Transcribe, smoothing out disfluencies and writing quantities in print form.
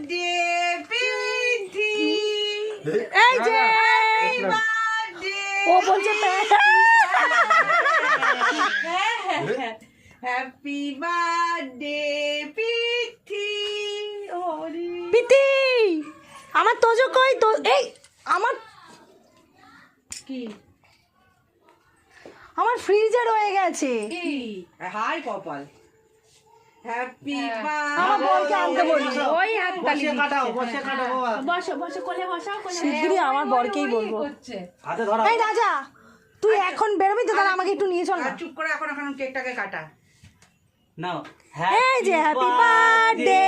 Birthday পিথি এই যে ও বলছে হ্যাপি বার্থডে পিথি পিতি আমার তোজো কই তো এই আমার কি আমার ফ্রিজে রয়ে গেছে হাই কপাল হ্যাপি আমার বরকে আনতে বলি ওই হাত তালি বসে কাটাও বাবা। বসো বসো কোলে বসাও কোলে শিগগিরই আমার বরকেই বলবো করছে হাতে ধরো। এই রাজা তুই এখন বেরোবি তো তাহলে আমাকে একটু নিয়ে চল না চুপ করে এখন কেকটাকে কাটা নাও। এই যে হ্যাপি Happy বার্থডে